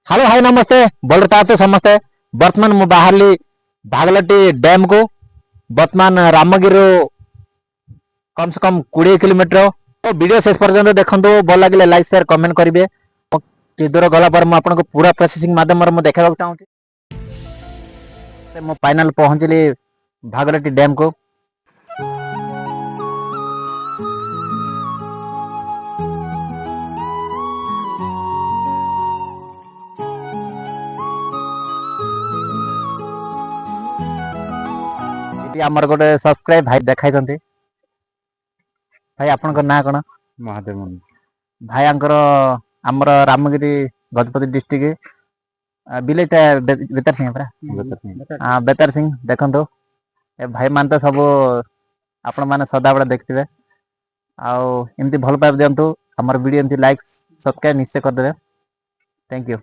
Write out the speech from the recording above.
Hello hi नमस्ते बोल रहा तो समस्ते बर्तमान मु बाहरली भागलटी डैम को बर्तमान रामगिरी कम से कम 20 किलोमीटर तो वीडियो शेष पर्यंत देखो भल लगे लाइक शेयर कमेंट करेंगे किस दूर गला पर मुझे पूरा प्रोसेसिंग माध्यम देखा चाहूँगी मु फाइनल पहुंचली भागलटी डैम को आमर गोटे सब्सक्राइब भाई देखाई भाई आपन ना कौन महादेव भाई आमर रामगिरी गजपति डिस्ट्रिक्ट विलेज बेतर सिंह हाँ बेतर सिंह देखो ए भाई मान तो सब आपण मैंने सदाबले देखते आमती भल पाइप दिंतु आमर वीडियो एमती लाइक सब्सक्राइब निश्चय करदे थैंक यू।